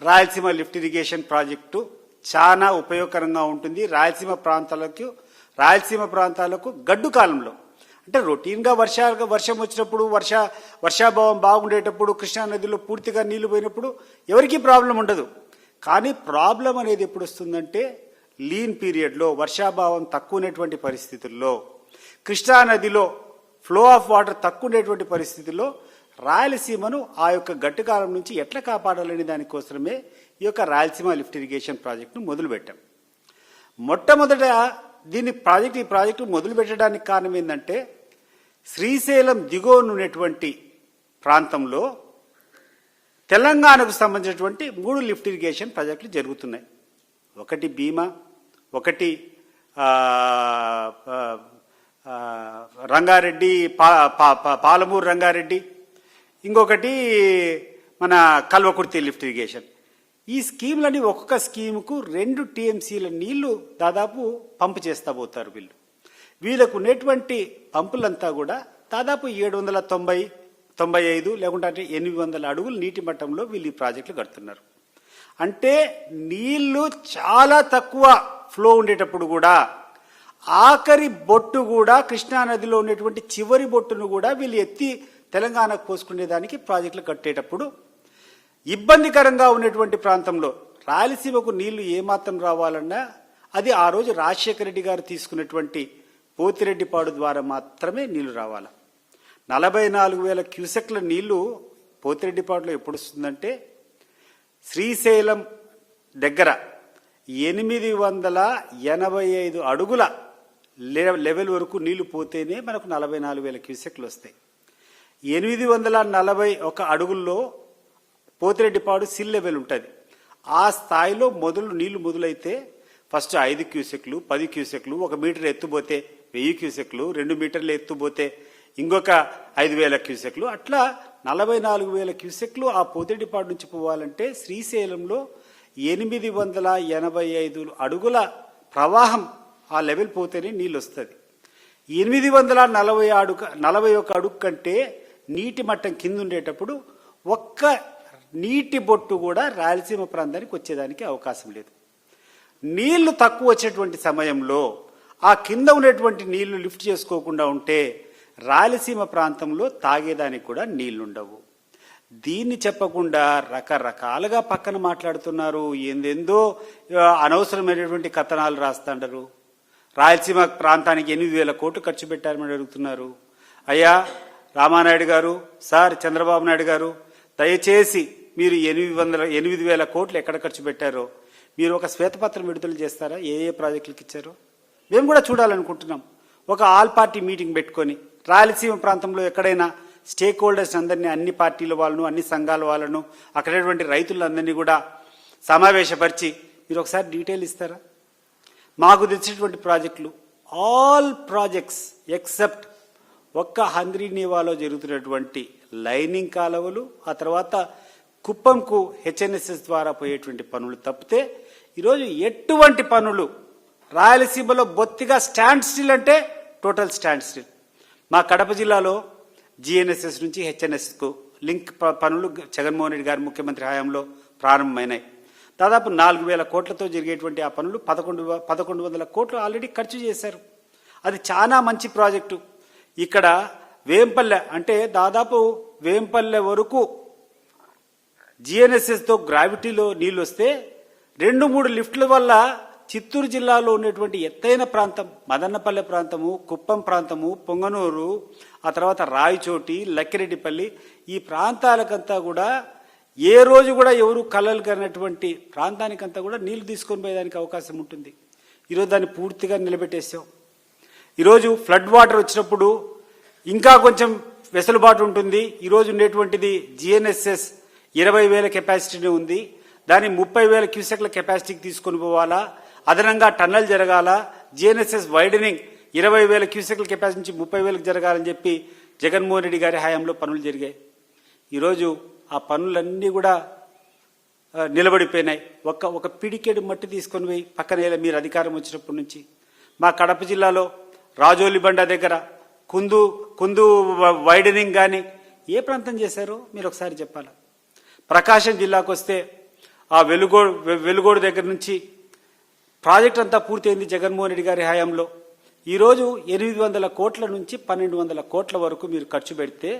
Rayalaseema lift irrigation project చాలా ఉపయోగకరంగా ఉంటుంది. రాయలసీమ ప్రాంతాలకు గడ్డు కాలంలో అంటే రొటీన్గా వర్షం వచ్చినప్పుడు వర్షాభావం బాగుండేటప్పుడు కృష్ణా నదిలో పూర్తిగా నీళ్లు పోయినప్పుడు ఎవరికీ ప్రాబ్లం ఉండదు. కానీ ప్రాబ్లం అనేది ఎప్పుడు వస్తుందంటే లీన్ పీరియడ్లో, వర్షాభావం తక్కువ ఉన్నటువంటి పరిస్థితుల్లో, కృష్ణా నదిలో ఫ్లో ఆఫ్ వాటర్ తక్కువ ఉండేటువంటి పరిస్థితుల్లో రాయలసీమను ఆ యొక్క గడ్డు కాలం నుంచి ఎట్లా కాపాడాలనే దానికోసమే ఈ యొక్క రాయలసీమ లిఫ్ట్ ఇరిగేషన్ ప్రాజెక్టును మొదలుపెట్టాం. మొట్టమొదట ఈ ప్రాజెక్టు మొదలు పెట్టడానికి కారణం ఏంటంటే శ్రీశైలం దిగువన ఉన్నటువంటి ప్రాంతంలో తెలంగాణకు సంబంధించినటువంటి 3 లిఫ్ట్ ఇరిగేషన్ ప్రాజెక్టులు జరుగుతున్నాయి. ఒకటి భీమా, ఒకటి రంగారెడ్డి, పాలమూరు రంగారెడ్డి, ఇంకొకటి మన కల్వకుర్తి లిఫ్ట్ ఇరిగేషన్. ఈ స్కీములని ఒక్కొక్క స్కీముకు 2 టీఎంసీల నీళ్లు దాదాపు పంపు చేస్తా పోతారు. వీళ్ళకు ఉన్నటువంటి పంపులంతా కూడా దాదాపు 795 లేకుంటే 800 అడుగులు నీటి మట్టంలో వీళ్ళు ఈ ప్రాజెక్టులు కడుతున్నారు. అంటే నీళ్లు చాలా తక్కువ ఫ్లో ఉండేటప్పుడు కూడా ఆఖరి బొట్టు కూడా కృష్ణానదిలో ఉన్నటువంటి చివరి బొట్టును కూడా వీళ్ళు ఎత్తి తెలంగాణకు పోసుకునేదానికి ప్రాజెక్టులు కట్టేటప్పుడు ఇబ్బందికరంగా ఉన్నటువంటి ప్రాంతంలో రాయలసీమకు నీళ్లు ఏమాత్రం రావాలన్నా అది ఆ రోజు రాజశేఖర రెడ్డి గారు తీసుకున్నటువంటి పోతిరెడ్డిపాడు ద్వారా మాత్రమే నీళ్లు రావాలి. 44,000 క్యూసెక్ల నీళ్లు పోతిరెడ్డిపాడులో ఎప్పుడు వస్తుందంటే శ్రీశైలం దగ్గర 885 అడుగుల లెవెల్ వరకు నీళ్లు పోతేనే మనకు 44,000 క్యూసెక్లు వస్తాయి. 841 అడుగుల్లో పోతిరెడ్డిపాడు సిల్ లెవెల్ ఉంటుంది. ఆ స్థాయిలో నీళ్లు మొదలైతే ఫస్ట్ 5 క్యూసెక్లు, 10 క్యూసెక్లు, 1 మీటర్ ఎత్తుపోతే 1000 క్యూసెక్లు, 2 మీటర్లు ఎత్తుపోతే ఇంకొక 5,000 క్యూసెక్లు, అట్లా 44,000 క్యూసెక్లు ఆ పోతిరెడ్డిపాడు నుంచి పోవాలంటే శ్రీశైలంలో 885 అడుగుల ప్రవాహం ఆ లెవెల్ పోతేనే నీళ్ళు వస్తుంది. 841 అడుగు కంటే నీటి మట్టం కింద ఉండేటప్పుడు ఒక్క నీటి బొట్టు కూడా రాయలసీమ ప్రాంతానికి వచ్చేదానికి అవకాశం లేదు. నీళ్లు తక్కువ వచ్చేటువంటి సమయంలో ఆ కింద ఉన్నటువంటి నీళ్లు లిఫ్ట్ చేసుకోకుండా ఉంటే రాయలసీమ ప్రాంతంలో తాగేదానికి కూడా నీళ్లుండవు. దీన్ని చెప్పకుండా రకరకాలుగా పక్కన మాట్లాడుతున్నారు. ఏందేందో అనవసరమైనటువంటి కథనాలు రాస్తుంటారు. రాయలసీమ ప్రాంతానికి 8,000 కోట్లు ఖర్చు పెట్టారని అడుగుతున్నారు. అయ్యా రామానాయుడు గారు, సార్ చంద్రబాబు నాయుడు గారు, దయచేసి మీరు 8,000 కోట్లు ఎక్కడ ఖర్చు పెట్టారో మీరు ఒక శ్వేతపత్రం విడుదల చేస్తారా? ఏ ప్రాజెక్టులకు ఇచ్చారో మేము కూడా చూడాలనుకుంటున్నాం. ఒక ఆల్ పార్టీ మీటింగ్ పెట్టుకొని రాయలసీమ ప్రాంతంలో ఎక్కడైనా స్టేక్ హోల్డర్స్ అందరినీ, అన్ని పార్టీల వాళ్ళను, అన్ని సంఘాల వాళ్ళను, అక్కడటువంటి రైతులందరినీ కూడా సమావేశపరిచి మీరు ఒకసారి డీటెయిల్ ఇస్తారా? మాకు తెలిసినటువంటి ప్రాజెక్టులు ఆల్ ప్రాజెక్ట్స్ ఎక్సెప్ట్ ఒక్క హంద్రీనీవాలో జరుగుతున్నటువంటి లైనింగ్ కాలువలు, ఆ తర్వాత కుప్పంకు హెచ్ఎన్ఎస్ఎస్ ద్వారా పోయేటువంటి పనులు తప్పితే ఈరోజు ఎటువంటి పనులు రాయలసీమలో బొత్తిగా స్టాండ్ స్టిల్ అంటే టోటల్ స్టాండ్ స్టిల్. మా కడప జిల్లాలో జిఎన్ఎస్ఎస్ నుంచి హెచ్ఎన్ఎస్కు లింక్ పనులు జగన్మోహన్ రెడ్డి గారి ముఖ్యమంత్రి హయాంలో ప్రారంభమైనాయి. దాదాపు 4,000 కోట్లతో జరిగేటువంటి ఆ పనులు 1100 కోట్లు ఆల్రెడీ ఖర్చు చేశారు. అది చాలా మంచి ప్రాజెక్టు. ఇక్కడ వేంపల్లె అంటే దాదాపు వేంపల్లె వరకు జిఎన్ఎస్ఎస్తో గ్రావిటీలో నీళ్ళు వస్తే 2-3 లిఫ్ట్ల వల్ల చిత్తూరు జిల్లాలో ఉన్నటువంటి ఎత్తైన ప్రాంతం మదన్నపల్లె ప్రాంతము, కుప్పం ప్రాంతము, పొంగనూరు, ఆ తర్వాత రాయచోటి, లక్కిరెడ్డిపల్లి, ఈ ప్రాంతాలకంతా కూడా ఏ రోజు కూడా ఎవరు కలలు కన్నటువంటి ప్రాంతానికంతా కూడా నీళ్లు తీసుకొని పోయేదానికి అవకాశం ఉంటుంది. ఈరోజు దాన్ని పూర్తిగా నిలబెట్టేసాం. ఈరోజు ఫ్లడ్ వాటర్ వచ్చినప్పుడు ఇంకా కొంచెం వెసులుబాటు ఉంటుంది. ఈరోజు ఉండేటువంటిది జిఎన్ఎస్ఎస్ 20,000 కెపాసిటీనే ఉంది. దాన్ని 30,000 క్యూసెక్ల కెపాసిటీకి తీసుకొని పోవాలా, అదనంగా టన్నల్ జరగాల, జిఎన్ఎస్ఎస్ వైడనింగ్ 20,000 క్యూసెక్ల కెపాసిటీ నుంచి 30,000 జరగాలని చెప్పి జగన్మోహన్ రెడ్డి గారి హయాంలో పనులు జరిగాయి. ఈరోజు ఆ పనులన్నీ కూడా నిలబడిపోయినాయి. ఒక పిడికెడు మట్టి తీసుకొని పోయి పక్కన మీరు అధికారం వచ్చినప్పటి నుంచి మా కడప జిల్లాలో రాజోలి బండ దగ్గర కుందు వైడనింగ్ కానీ ఏ ప్రాంతం చేశారో మీరు ఒకసారి చెప్పాలి. ప్రకాశం జిల్లాకు వస్తే ఆ వెలుగోడు దగ్గర నుంచి ప్రాజెక్ట్ అంతా పూర్తయింది జగన్మోహన్ రెడ్డి గారి హయాంలో. ఈరోజు 800 కోట్ల నుంచి 1200 కోట్ల వరకు మీరు ఖర్చు పెడితే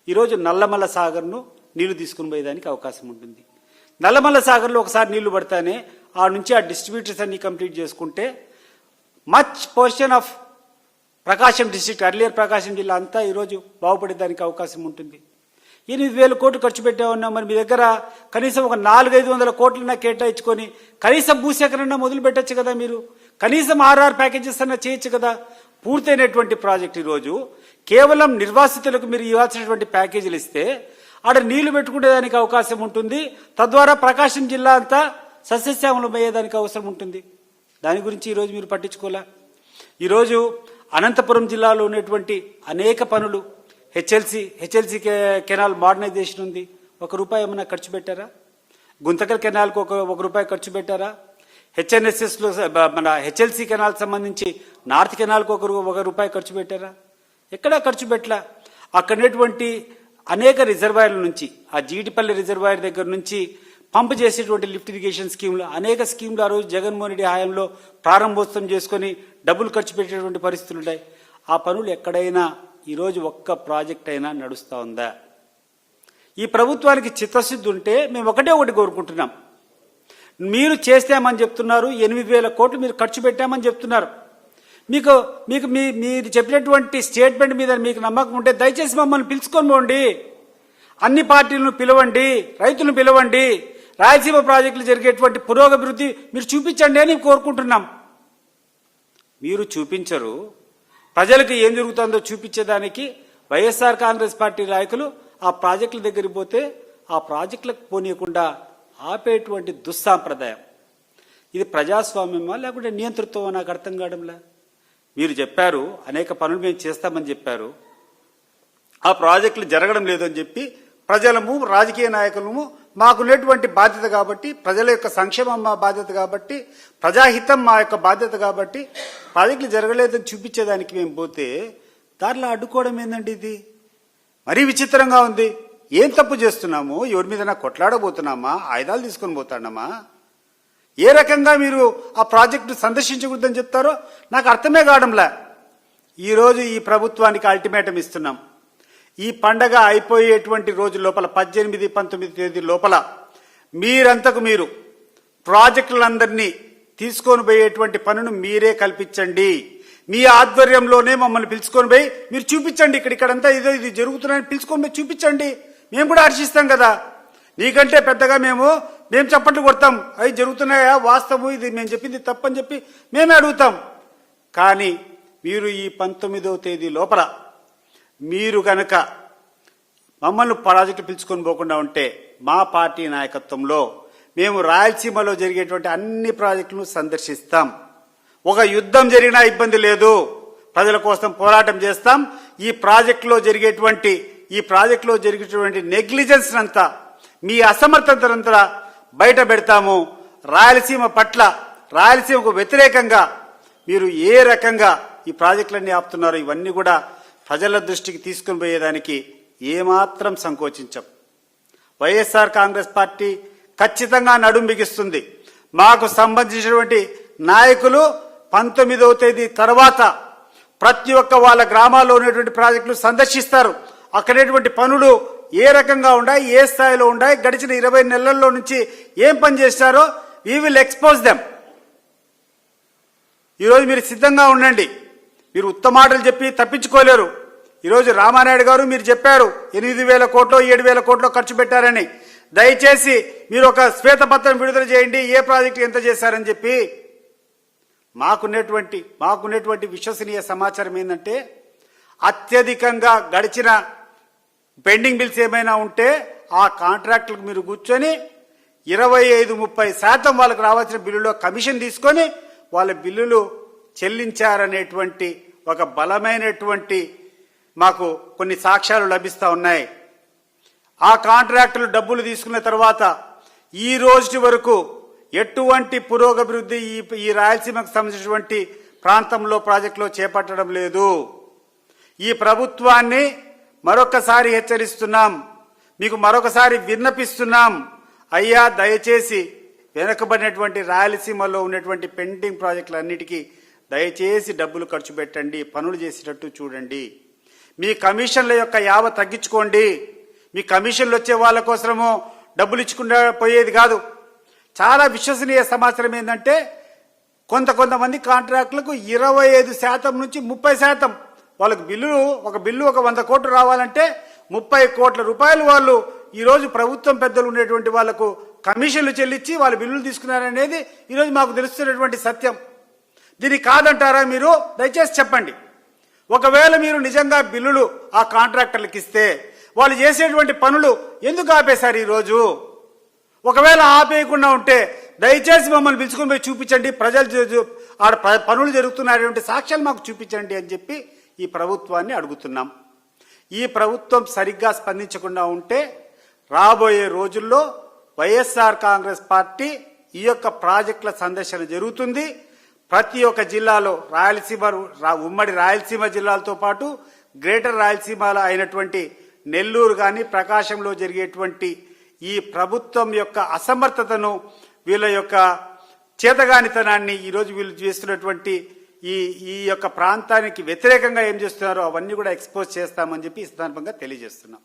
ఈరోజు నల్లమల్ల సాగర్ను నీళ్లు తీసుకుని పోయేదానికి అవకాశం ఉంటుంది. నల్లమల్ల సాగర్లో ఒకసారి నీళ్లు పడతానే ఆ నుంచి ఆ డిస్ట్రిబ్యూటర్స్ అన్ని కంప్లీట్ చేసుకుంటే much portion of Prakasam district, earlier Prakasam జిల్లా అంతా ఈరోజు బాగుపడేదానికి అవకాశం ఉంటుంది. 8,000 కోట్లు ఖర్చు పెట్టామన్నా మరి మీ దగ్గర కనీసం ఒక 400-500 కోట్లన్నా కేటాయించుకొని కనీసం భూసేకరణ మొదలు పెట్టచ్చు కదా, మీరు కనీసం ఆర్ఆర్ ప్యాకేజెస్ అన్నా చేయొచ్చు కదా. పూర్తయినటువంటి ప్రాజెక్ట్ ఈరోజు కేవలం నిర్వాసితులకు మీరు ఇవ్వాల్సినటువంటి ప్యాకేజీలు ఇస్తే ఆడ నీళ్లు పెట్టుకునేదానికి అవకాశం ఉంటుంది. తద్వారా ప్రకాశం జిల్లా అంతా సస్యశ్యామలం అయ్యేదానికి అవసరం ఉంటుంది. దాని గురించి ఈరోజు మీరు పట్టించుకోలే. ఈరోజు అనంతపురం జిల్లాలో ఉన్నటువంటి అనేక పనులు, హెచ్ఎల్సి కెనాల్ మోడర్నైజేషన్ ఉంది, ₹1 ఏమైనా ఖర్చు పెట్టారా? గుంతకల్ కెనాల్కు ₹1 ఖర్చు పెట్టారా? హెచ్ఎన్ఎస్ఎస్లో మన హెచ్ఎల్సి కెనాల్ సంబంధించి నార్త్ కెనాల్కు ₹1 ఖర్చు పెట్టారా? ఎక్కడా ఖర్చు పెట్టలా. అక్కడటువంటి అనేక రిజర్వాయర్ల నుంచి, ఆ జీడిపల్లి రిజర్వాయర్ దగ్గర నుంచి పంపు చేసేటువంటి లిఫ్ట్ ఇరిగేషన్ స్కీమ్లు, అనేక స్కీమ్లు ఆ రోజు జగన్మోహన్ రెడ్డి హయాంలో ప్రారంభోత్సవం చేసుకొని డబ్బులు ఖర్చు పెట్టేటువంటి పరిస్థితులు ఉన్నాయి. ఆ పనులు ఎక్కడైనా ఈరోజు ఒక్క ప్రాజెక్ట్ అయినా నడుస్తూ ఉందా? ఈ ప్రభుత్వానికి చిత్తశుద్ధి ఉంటే మేము ఒకటి కోరుకుంటున్నాం. మీరు చేస్తామని చెప్తున్నారు, 8,000 కోట్లు మీరు ఖర్చు పెట్టామని చెప్తున్నారు. మీరు చెప్పినటువంటి స్టేట్మెంట్ మీద మీకు నమ్మకం ఉంటే దయచేసి మమ్మల్ని పిలుచుకొని పోండి, అన్ని పార్టీలను పిలవండి, రైతులను పిలవండి, రాయలసీమ ప్రాజెక్టులు జరిగేటువంటి పురోగభివృద్ధి మీరు చూపించండి అని కోరుకుంటున్నాం. మీరు చూపించరు. ప్రజలకు ఏం జరుగుతుందో చూపించేదానికి వైఎస్ఆర్ కాంగ్రెస్ పార్టీ నాయకులు ఆ ప్రాజెక్టుల దగ్గరికి పోతే ఆ ప్రాజెక్టులకు పోనీయకుండా ఆపేటువంటి దుస్సాంప్రదాయం. ఇది ప్రజాస్వామ్యమా లేకుంటే నియంతృత్వమా నాకు అర్థం కావడంలా. మీరు చెప్పారు అనేక పనులు మేము చేస్తామని చెప్పారు, ఆ ప్రాజెక్టులు జరగడం లేదని చెప్పి ప్రజలము, రాజకీయ నాయకులము మాకున్నటువంటి బాధ్యత కాబట్టి, ప్రజల యొక్క సంక్షేమం మా బాధ్యత కాబట్టి, ప్రజాహితం మా యొక్క బాధ్యత కాబట్టి ప్రాజెక్టులు జరగలేదని చూపించేదానికి మేము పోతే దాంట్లో అడ్డుకోవడం ఏందండి? ఇది మరీ విచిత్రంగా ఉంది. ఏం తప్పు చేస్తున్నాము? ఎవరి మీద కొట్లాడబోతున్నామా? ఆయుధాలు తీసుకొని పోతాడమ్మా? ఏ రకంగా మీరు ఆ ప్రాజెక్టు సందర్శించకూడదని చెప్తారో నాకు అర్థమే కావడంలే. ఈరోజు ఈ ప్రభుత్వానికి అల్టిమేటం ఇస్తున్నాం. ఈ పండగ అయిపోయేటువంటి రోజు లోపల 18, 19 తేదీ లోపల మీరంతకు మీరు ప్రాజెక్టులందరినీ తీసుకొని పోయేటువంటి పనును మీరే కల్పించండి. మీ ఆధ్వర్యంలోనే మమ్మల్ని పిలుచుకొని పోయి మీరు చూపించండి. ఇక్కడంతా ఇది జరుగుతున్నాయని పిలుచుకొని పోయి చూపించండి. మేము కూడా హర్షిస్తాం కదా. నీకంటే పెద్దగా మేము చప్పట్లు కొడతాం, అవి జరుగుతున్నాయా, వాస్తవం, ఇది మేము చెప్పింది తప్పని చెప్పి మేమే అడుగుతాం. కానీ మీరు ఈ 19వ తేదీ లోపల మీరు కనుక మమ్మల్ని ప్రాజెక్టు పిలుచుకొని పోకుండా ఉంటే మా పార్టీ నాయకత్వంలో మేము రాయలసీమలో జరిగేటువంటి అన్ని ప్రాజెక్టులను సందర్శిస్తాం. ఒక యుద్ధం జరిగినా ఇబ్బంది లేదు, ప్రజల కోసం పోరాటం చేస్తాం. ఈ ప్రాజెక్టులో జరిగేటువంటి నెగ్లిజెన్స్ అంతా, మీ అసమర్థతనంతా బయట పెడతాము. రాయలసీమ పట్ల, రాయలసీమకు వ్యతిరేకంగా మీరు ఏ రకంగా ఈ ప్రాజెక్టులన్నీ ఆపుతున్నారో ఇవన్నీ కూడా ప్రజల దృష్టికి తీసుకుని పోయేదానికి ఏమాత్రం సంకోచించం. వైఎస్ఆర్ కాంగ్రెస్ పార్టీ ఖచ్చితంగా నడుం బిగిస్తుంది. మాకు సంబంధించినటువంటి నాయకులు 19వ తేదీ తర్వాత ప్రతి ఒక్క వాళ్ళ గ్రామాల్లో ఉన్నటువంటి ప్రాజెక్టులు సందర్శిస్తారు. అక్కడేటువంటి పనులు ఏ రకంగా ఉన్నాయి, ఏ స్థాయిలో ఉన్నాయి, గడిచిన 20 నెలల్లో నుంచి ఏం పని చేస్తారో వీ విల్ ఎక్స్పోజ్ దెమ్. ఈరోజు మీరు సిద్ధంగా ఉండండి. మీరు ఉత్తమాటలు చెప్పి తప్పించుకోలేరు. ఈరోజు రామానాయుడు గారు మీరు చెప్పారు 8,000 కోట్లు 7,000 కోట్లు ఖర్చు పెట్టారని. దయచేసి మీరు ఒక శ్వేతపత్రం విడుదల చేయండి, ఏ ప్రాజెక్టు ఎంత చేశారని చెప్పి. మాకున్నటువంటి విశ్వసనీయ సమాచారం ఏంటంటే అత్యధికంగా గడిచిన పెండింగ్ బిల్స్ ఏమైనా ఉంటే ఆ కాంట్రాక్టులకు మీరు కూర్చొని 25-30% వాళ్ళకు రావాల్సిన బిల్లులో కమిషన్ తీసుకొని వాళ్ళ బిల్లులు చెల్లించారనేటువంటి ఒక బలమైనటువంటి మాకు కొన్ని సాక్ష్యాలు లభిస్తూ ఉన్నాయి. ఆ కాంట్రాక్టులు డబ్బులు తీసుకున్న తర్వాత ఈ రోజు వరకు ఎటువంటి పురోగభివృద్ధి ఈ రాయలసీమకు సంబంధించినటువంటి ప్రాంతంలో ప్రాజెక్టులో చేపట్టడం లేదు. ఈ ప్రభుత్వాన్ని మరొకసారి హెచ్చరిస్తున్నాం, మీకు మరొకసారి విన్నపిస్తున్నాం. అయ్యా దయచేసి వెనకబడినటువంటి రాయలసీమలో ఉన్నటువంటి పెండింగ్ ప్రాజెక్టులన్నిటికీ దయచేసి డబ్బులు ఖర్చు పెట్టండి, పనులు చేసేటట్టు చూడండి. మీ కమిషన్ల యొక్క యావ తగ్గించుకోండి. మీ కమిషన్లు వచ్చే వాళ్ళ కోసము డబ్బులు ఇచ్చుకుంటూ పోయేది కాదు. చాలా విశ్వసనీయ సమాచారం ఏంటంటే కొంతమంది కాంట్రాక్టులకు 25% నుంచి 30% వాళ్ళకు ఒక బిల్లు 100 కోట్లు రావాలంటే 30 కోట్ల రూపాయలు వాళ్ళు ఈరోజు ప్రభుత్వం పెద్దలు ఉండేటువంటి వాళ్లకు కమిషన్లు చెల్లించి వాళ్ళు బిల్లులు తీసుకున్నారనేది ఈరోజు మాకు తెలుస్తున్నటువంటి సత్యం. దీన్ని కాదంటారా మీరు? దయచేసి చెప్పండి. ఒకవేళ మీరు నిజంగా బిల్లులు ఆ కాంట్రాక్టర్లకు ఇస్తే వాళ్ళు చేసేటువంటి పనులు ఎందుకు ఆపేశారు ఈరోజు? ఒకవేళ ఆపేయకుండా ఉంటే దయచేసి మమ్మల్ని పిలుచుకుని పోయి చూపించండి, ప్రజలు ఆడ పనులు జరుగుతున్నటువంటి సాక్ష్యాలు మాకు చూపించండి అని చెప్పి ఈ ప్రభుత్వాన్ని అడుగుతున్నాం. ఈ ప్రభుత్వం సరిగ్గా స్పందించకుండా ఉంటే రాబోయే రోజుల్లో వైఎస్ఆర్ కాంగ్రెస్ పార్టీ ఈ యొక్క ప్రాజెక్టుల సందర్శన జరుగుతుంది. ప్రతి ఒక్క జిల్లాలో ఉమ్మడి రాయలసీమ జిల్లాలతో పాటు గ్రేటర్ రాయలసీమలో అయినటువంటి నెల్లూరు కానీ ప్రకాశంలో జరిగేటువంటి ఈ ప్రభుత్వం యొక్క అసమర్థతను, వీళ్ళ యొక్క చేతగానితనాన్ని, ఈరోజు వీళ్ళు చేస్తున్నటువంటి ఈ యొక్క ప్రాంతానికి వ్యతిరేకంగా ఏం చేస్తున్నారో అవన్నీ కూడా ఎక్స్పోజ్ చేస్తామని చెప్పి ఈ సందర్భంగా తెలియజేస్తున్నాం.